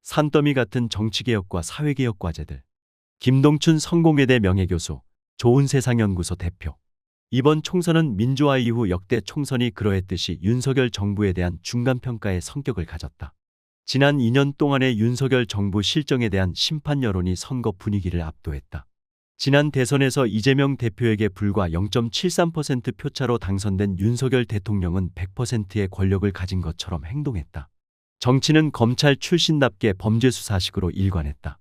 산더미 같은 정치개혁과 사회개혁 과제들. 김동춘 성공회대 명예교수, 좋은세상연구소 대표. 이번 총선은 민주화 이후 역대 총선이 그러했듯이 윤석열 정부에 대한 중간평가의 성격을 가졌다. 지난 2년 동안의 윤석열 정부 실정에 대한 심판 여론이 선거 분위기를 압도했다. 지난 대선에서 이재명 대표에게 불과 0.73% 표차로 당선된 윤석열 대통령은 100%의 권력을 가진 것처럼 행동했다. 정치는 검찰 출신답게 범죄수사식으로 일관했다.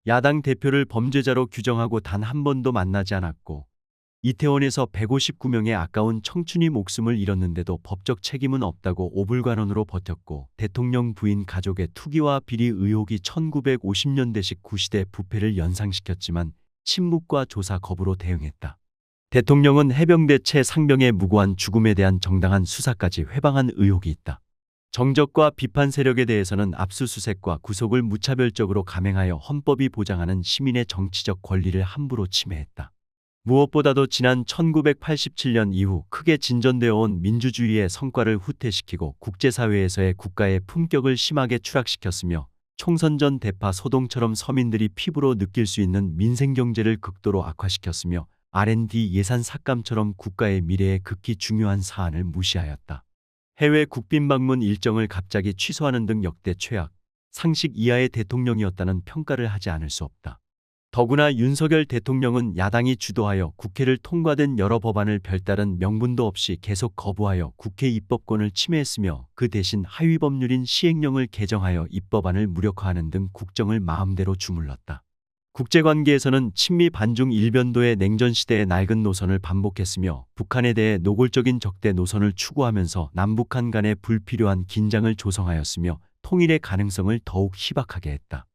야당 대표를 범죄자로 규정하고 단 한 번도 만나지 않았고, 이태원에서 159명의 아까운 청춘이 목숨을 잃었는데도 법적 책임은 없다고 오불간언으로 버텼고, 대통령 부인 가족의 투기와 비리 의혹이 1950년대식 구시대 부패를 연상시켰지만 침묵과 조사 거부로 대응했다. 대통령은 해병대 채 상병의 무고한 죽음에 대한 정당한 수사까지 회방한 의혹이 있다. 정적과 비판 세력에 대해서는 압수수색과 구속을 무차별적으로 감행하여 헌법이 보장하는 시민의 정치적 권리를 함부로 침해했다. 무엇보다도 지난 1987년 이후 크게 진전되어 온 민주주의의 성과를 후퇴시키고 국제사회에서의 국가의 품격을 심하게 추락시켰으며, 총선 전 대파 소동처럼 서민들이 피부로 느낄 수 있는 민생경제를 극도로 악화시켰으며, R&D 예산 삭감처럼 국가의 미래에 극히 중요한 사안을 무시하였다. 해외 국빈 방문 일정을 갑자기 취소하는 등 역대 최악, 상식 이하의 대통령이었다는 평가를 하지 않을 수 없다. 더구나 윤석열 대통령은 야당이 주도하여 국회를 통과된 여러 법안을 별다른 명분도 없이 계속 거부하여 국회 입법권을 침해했으며, 그 대신 하위 법률인 시행령을 개정하여 입법안을 무력화하는 등 국정을 마음대로 주물렀다. 국제관계에서는 친미 반중 일변도의 냉전시대의 낡은 노선을 반복했으며, 북한에 대해 노골적인 적대 노선을 추구하면서 남북한 간의 불필요한 긴장을 조성하였으며, 통일의 가능성을 더욱 희박하게 했다.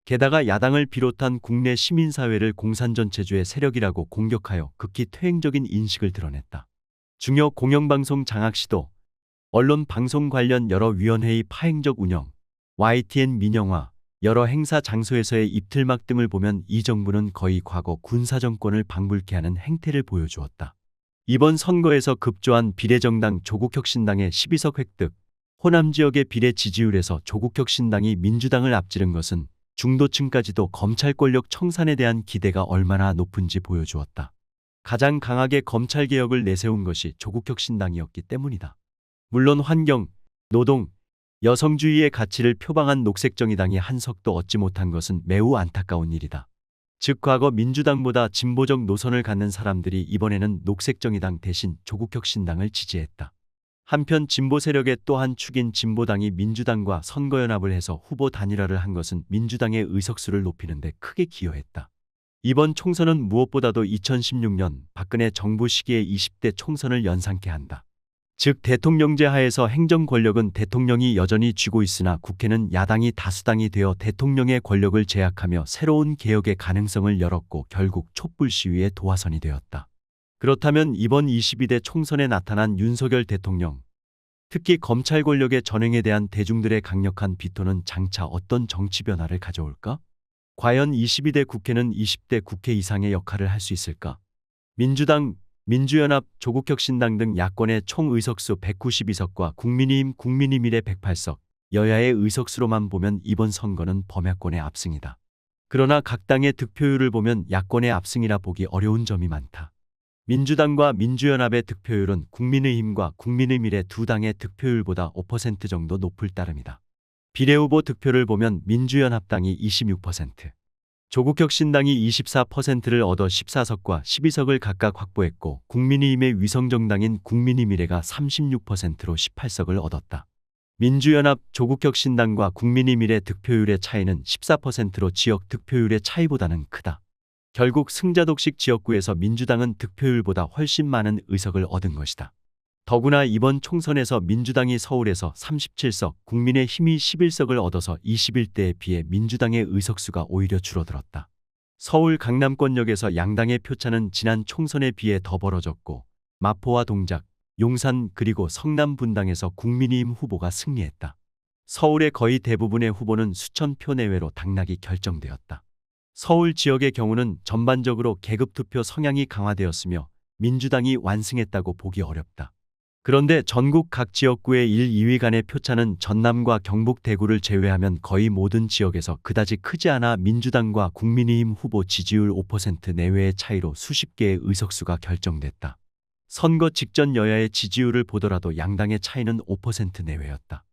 게다가 야당을 비롯한 국내 시민사회를 공산전체주의 세력이라고 공격하여 극히 퇴행적인 인식을 드러냈다. 중요 공영방송 장악 시도, 언론 방송 관련 여러 위원회의 파행적 운영, YTN 민영화, 여러 행사 장소에서의 입틀막 등을 보면 이 정부는 거의 과거 군사정권을 방불케 하는 행태를 보여주었다. 이번 선거에서 급조한 비례정당 조국혁신당의 12석 획득, 호남 지역의 비례 지지율에서 조국혁신당이 민주당을 앞지른 것은 중도층까지도 검찰 권력 청산에 대한 기대가 얼마나 높은지 보여주었다. 가장 강하게 검찰개혁을 내세운 것이 조국혁신당이었기 때문이다. 물론 환경, 노동, 여성주의의 가치를 표방한 녹색정의당이 한 석도 얻지 못한 것은 매우 안타까운 일이다. 즉 과거 민주당보다 진보적 노선을 갖는 사람들이 이번에는 녹색정의당 대신 조국혁신당을 지지했다. 한편 진보 세력의 또 한 축인 진보당이 민주당과 선거연합을 해서 후보 단일화를 한 것은 민주당의 의석수를 높이는 데 크게 기여했다. 이번 총선은 무엇보다도 2016년 박근혜 정부 시기의 20대 총선을 연상케 한다. 즉 대통령제 하에서 행정 권력은 대통령이 여전히 쥐고 있으나 국회는 야당이 다수당이 되어 대통령의 권력을 제약하며 새로운 개혁의 가능성을 열었고, 결국 촛불 시위의 도화선이 되었다. 그렇다면 이번 22대 총선에 나타난 윤석열 대통령, 특히 검찰 권력의 전횡에 대한 대중들의 강력한 비토는 장차 어떤 정치 변화를 가져올까? 과연 22대 국회는 20대 국회 이상의 역할을 할 수 있을까? 민주당, 민주연합, 조국혁신당 등 야권의 총 의석수 192석과 국민의힘, 국민의미래 108석, 여야의 의석수로만 보면 이번 선거는 범야권의 압승이다. 그러나 각 당의 득표율을 보면 야권의 압승이라 보기 어려운 점이 많다. 민주당과 민주연합의 득표율은 국민의힘과 국민의미래 두 당의 득표율보다 5% 정도 높을 따름이다. 비례후보 득표를 보면 민주연합당이 26%, 조국혁신당이 24%를 얻어 14석과 12석을 각각 확보했고, 국민의힘의 위성정당인 국민의미래가 36%로 18석을 얻었다. 민주연합, 조국혁신당과 국민의미래 득표율의 차이는 14%로 지역 득표율의 차이보다는 크다. 결국 승자독식 지역구에서 민주당은 득표율보다 훨씬 많은 의석을 얻은 것이다. 더구나 이번 총선에서 민주당이 서울에서 37석, 국민의힘이 11석을 얻어서 21대에 비해 민주당의 의석수가 오히려 줄어들었다. 서울 강남권역에서 양당의 표차는 지난 총선에 비해 더 벌어졌고, 마포와 동작, 용산 그리고 성남 분당에서 국민의힘 후보가 승리했다. 서울의 거의 대부분의 후보는 수천 표 내외로 당락이 결정되었다. 서울 지역의 경우는 전반적으로 계급투표 성향이 강화되었으며 민주당이 완승했다고 보기 어렵다. 그런데 전국 각 지역구의 1, 2위 간의 표차는 전남과 경북 대구를 제외하면 거의 모든 지역에서 그다지 크지 않아 민주당과 국민의힘 후보 지지율 5% 내외의 차이로 수십 개의 의석수가 결정됐다. 선거 직전 여야의 지지율을 보더라도 양당의 차이는 5% 내외였다.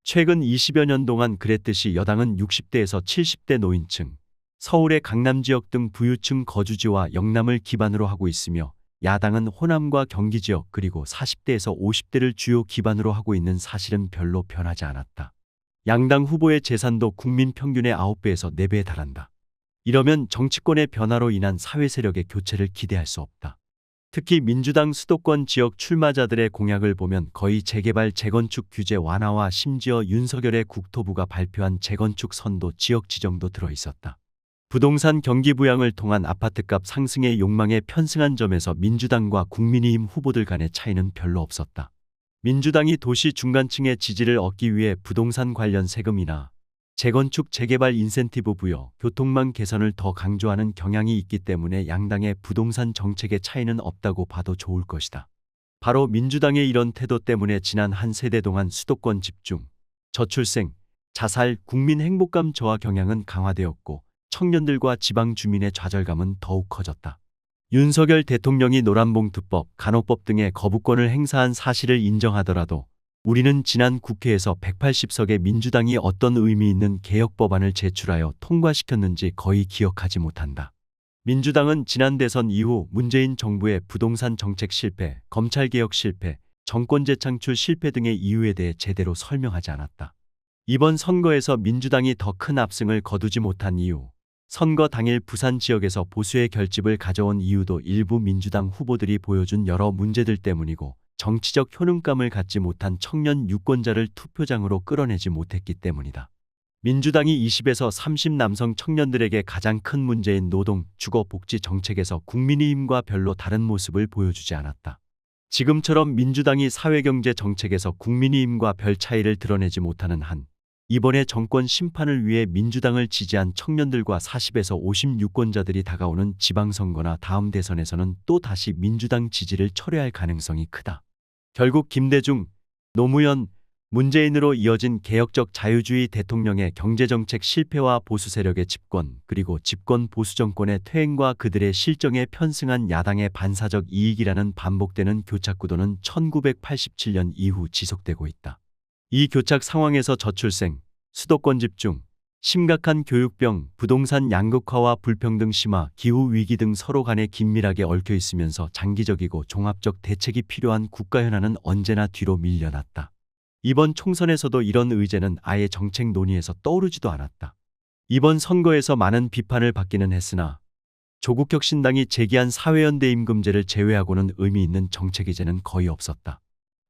최근 20여 년 동안 그랬듯이 여당은 60대에서 70대 노인층, 서울의 강남 지역 등 부유층 거주지와 영남을 기반으로 하고 있으며 야당은 호남과 경기 지역 그리고 40대에서 50대를 주요 기반으로 하고 있는 사실은 별로 변하지 않았다. 양당 후보의 재산도 국민 평균의 9배에서 4배에 달한다. 이러면 정치권의 변화로 인한 사회 세력의 교체를 기대할 수 없다. 특히 민주당 수도권 지역 출마자들의 공약을 보면 거의 재개발 재건축 규제 완화와 심지어 윤석열의 국토부가 발표한 재건축 선도 지역 지정도 들어 있었다. 부동산 경기 부양을 통한 아파트값 상승의 욕망에 편승한 점에서 민주당과 국민의힘 후보들 간의 차이는 별로 없었다. 민주당이 도시 중간층의 지지를 얻기 위해 부동산 관련 세금이나 재건축 재개발 인센티브 부여, 교통망 개선을 더 강조하는 경향이 있기 때문에 양당의 부동산 정책의 차이는 없다고 봐도 좋을 것이다. 바로 민주당의 이런 태도 때문에 지난 한 세대 동안 수도권 집중, 저출생, 자살, 국민 행복감 저하 경향은 강화되었고 청년들과 지방 주민의 좌절감은 더욱 커졌다. 윤석열 대통령이 노란봉투법, 간호법 등의 거부권을 행사한 사실을 인정하더라도 우리는 지난 국회에서 180석의 민주당이 어떤 의미 있는 개혁 법안을 제출하여 통과시켰는지 거의 기억하지 못한다. 민주당은 지난 대선 이후 문재인 정부의 부동산 정책 실패, 검찰개혁 실패, 정권 재창출 실패 등의 이유에 대해 제대로 설명하지 않았다. 이번 선거에서 민주당이 더 큰 압승을 거두지 못한 이유, 선거 당일 부산 지역에서 보수의 결집을 가져온 이유도 일부 민주당 후보들이 보여준 여러 문제들 때문이고 정치적 효능감을 갖지 못한 청년 유권자를 투표장으로 끌어내지 못했기 때문이다. 민주당이 20에서 30 남성 청년들에게 가장 큰 문제인 노동, 주거, 복지 정책에서 국민의힘과 별로 다른 모습을 보여주지 않았다. 지금처럼 민주당이 사회경제 정책에서 국민의힘과 별 차이를 드러내지 못하는 한 이번에 정권 심판을 위해 민주당을 지지한 청년들과 40에서 50 유권자들이 다가오는 지방선거나 다음 대선에서는 또 다시 민주당 지지를 철회할 가능성이 크다. 결국 김대중, 노무현, 문재인으로 이어진 개혁적 자유주의 대통령의 경제정책 실패와 보수 세력의 집권 그리고 집권 보수 정권의 퇴행과 그들의 실정에 편승한 야당의 반사적 이익이라는 반복되는 교착 구도는 1987년 이후 지속되고 있다. 이 교착 상황에서 저출생, 수도권 집중, 심각한 교육병, 부동산 양극화와 불평등 심화, 기후위기 등 서로 간에 긴밀하게 얽혀 있으면서 장기적이고 종합적 대책이 필요한 국가 현안은 언제나 뒤로 밀려났다. 이번 총선에서도 이런 의제는 아예 정책 논의에서 떠오르지도 않았다. 이번 선거에서 많은 비판을 받기는 했으나 조국혁신당이 제기한 사회연대 임금제를 제외하고는 의미 있는 정책 의제는 거의 없었다.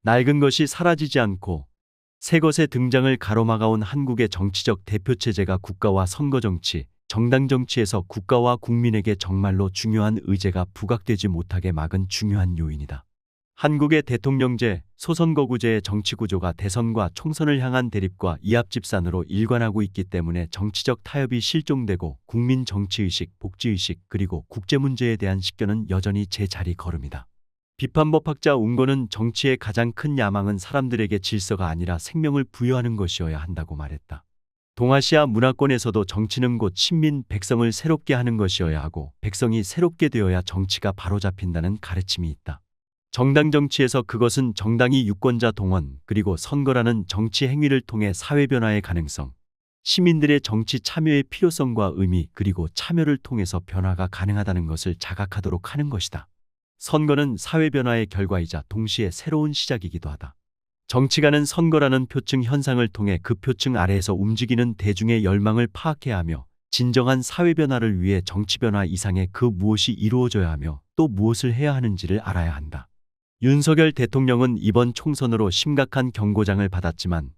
낡은 것이 사라지지 않고 새 것의 등장을 가로막아온 한국의 정치적 대표체제가 국가와 선거정치, 정당정치에서 국가와 국민에게 정말로 중요한 의제가 부각되지 못하게 막은 중요한 요인이다. 한국의 대통령제, 소선거구제의 정치구조가 대선과 총선을 향한 대립과 이합집산으로 일관하고 있기 때문에 정치적 타협이 실종되고 국민 정치의식, 복지의식 그리고 국제문제에 대한 식견은 여전히 제자리 걸음이다. 비판법학자 운거는 정치의 가장 큰 야망은 사람들에게 질서가 아니라 생명을 부여하는 것이어야 한다고 말했다. 동아시아 문화권에서도 정치는 곧 신민, 백성을 새롭게 하는 것이어야 하고 백성이 새롭게 되어야 정치가 바로잡힌다는 가르침이 있다. 정당 정치에서 그것은 정당이 유권자 동원 그리고 선거라는 정치 행위를 통해 사회 변화의 가능성, 시민들의 정치 참여의 필요성과 의미 그리고 참여를 통해서 변화가 가능하다는 것을 자각하도록 하는 것이다. 선거는 사회 변화의 결과이자 동시에 새로운 시작이기도 하다. 정치가는 선거라는 표층 현상을 통해 그 표층 아래에서 움직이는 대중의 열망을 파악해야 하며 진정한 사회 변화를 위해 정치 변화 이상의 그 무엇이 이루어져야 하며 또 무엇을 해야 하는지를 알아야 한다. 윤석열 대통령은 이번 총선으로 심각한 경고장을 받았지만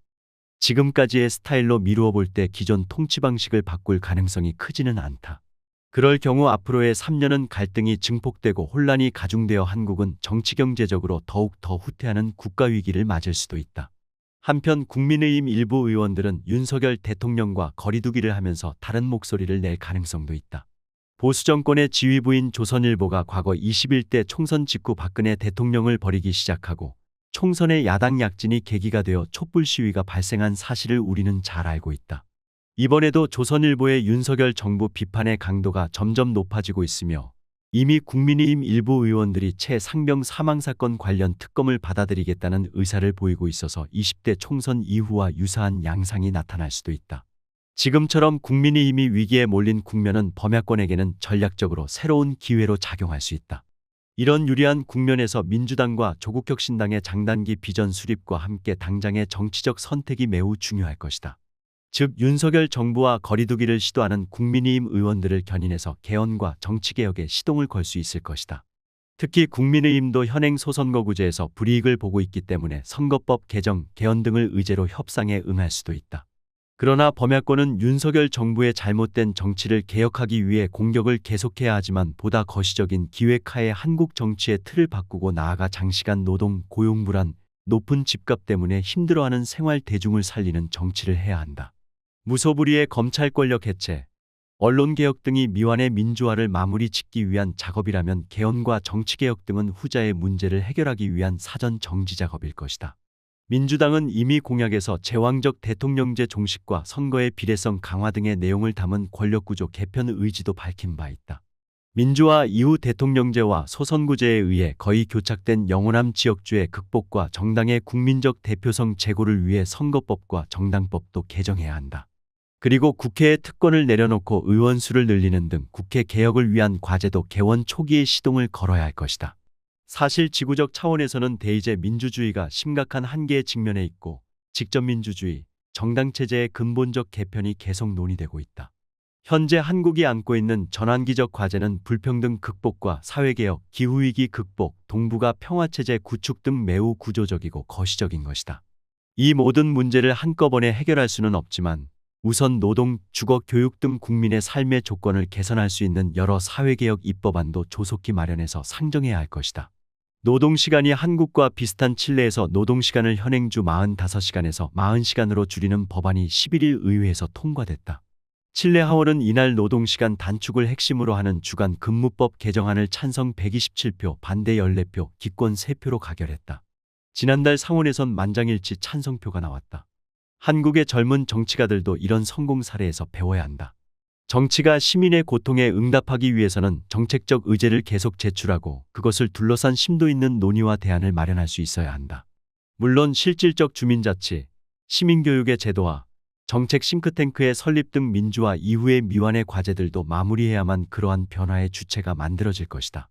지금까지의 스타일로 미루어 볼 때 기존 통치 방식을 바꿀 가능성이 크지는 않다. 그럴 경우 앞으로의 3년은 갈등이 증폭되고 혼란이 가중되어 한국은 정치경제적으로 더욱 더 후퇴하는 국가위기를 맞을 수도 있다. 한편 국민의힘 일부 의원들은 윤석열 대통령과 거리두기를 하면서 다른 목소리를 낼 가능성도 있다. 보수정권의 지휘부인 조선일보가 과거 21대 총선 직후 박근혜 대통령을 버리기 시작하고 총선의 야당 약진이 계기가 되어 촛불 시위가 발생한 사실을 우리는 잘 알고 있다. 이번에도 조선일보의 윤석열 정부 비판의 강도가 점점 높아지고 있으며 이미 국민의힘 일부 의원들이 채 상병 사망 사건 관련 특검을 받아들이겠다는 의사를 보이고 있어서 20대 총선 이후와 유사한 양상이 나타날 수도 있다. 지금처럼 국민의힘이 위기에 몰린 국면은 범야권에게는 전략적으로 새로운 기회로 작용할 수 있다. 이런 유리한 국면에서 민주당과 조국혁신당의 장단기 비전 수립과 함께 당장의 정치적 선택이 매우 중요할 것이다. 즉 윤석열 정부와 거리두기를 시도하는 국민의힘 의원들을 견인해서 개헌과 정치개혁에 시동을 걸 수 있을 것이다. 특히 국민의힘도 현행 소선거구제에서 불이익을 보고 있기 때문에 선거법 개정, 개헌 등을 의제로 협상에 응할 수도 있다. 그러나 범야권은 윤석열 정부의 잘못된 정치를 개혁하기 위해 공격을 계속해야 하지만 보다 거시적인 기획하에 한국 정치의 틀을 바꾸고 나아가 장시간 노동, 고용 불안, 높은 집값 때문에 힘들어하는 생활 대중을 살리는 정치를 해야 한다. 무소불위의 검찰 권력 해체, 언론개혁 등이 미완의 민주화를 마무리 짓기 위한 작업이라면 개헌과 정치개혁 등은 후자의 문제를 해결하기 위한 사전 정지 작업일 것이다. 민주당은 이미 공약에서 제왕적 대통령제 종식과 선거의 비례성 강화 등의 내용을 담은 권력구조 개편 의지도 밝힌 바 있다. 민주화 이후 대통령제와 소선구제에 의해 거의 교착된 영호남 지역주의 극복과 정당의 국민적 대표성 제고를 위해 선거법과 정당법도 개정해야 한다. 그리고 국회에 특권을 내려놓고 의원 수를 늘리는 등 국회 개혁을 위한 과제도 개원 초기에 시동을 걸어야 할 것이다. 사실 지구적 차원에서는 대의제 민주주의가 심각한 한계에 직면해 있고 직접민주주의, 정당체제의 근본적 개편이 계속 논의되고 있다. 현재 한국이 안고 있는 전환기적 과제는 불평등 극복과 사회개혁, 기후위기 극복, 동북아 평화체제 구축 등 매우 구조적이고 거시적인 것이다. 이 모든 문제를 한꺼번에 해결할 수는 없지만 우선 노동, 주거, 교육 등 국민의 삶의 조건을 개선할 수 있는 여러 사회개혁 입법안도 조속히 마련해서 상정해야 할 것이다. 노동시간이 한국과 비슷한 칠레에서 노동시간을 현행주 45시간에서 40시간으로 줄이는 법안이 11일 의회에서 통과됐다. 칠레 하원은 이날 노동시간 단축을 핵심으로 하는 주간 근무법 개정안을 찬성 127표, 반대 14표, 기권 3표로 가결했다. 지난달 상원에선 만장일치 찬성표가 나왔다. 한국의 젊은 정치가들도 이런 성공 사례에서 배워야 한다. 정치가 시민의 고통에 응답하기 위해서는 정책적 의제를 계속 제출하고 그것을 둘러싼 심도 있는 논의와 대안을 마련할 수 있어야 한다. 물론 실질적 주민자치, 시민교육의 제도화, 정책 싱크탱크의 설립 등 민주화 이후의 미완의 과제들도 마무리해야만 그러한 변화의 주체가 만들어질 것이다.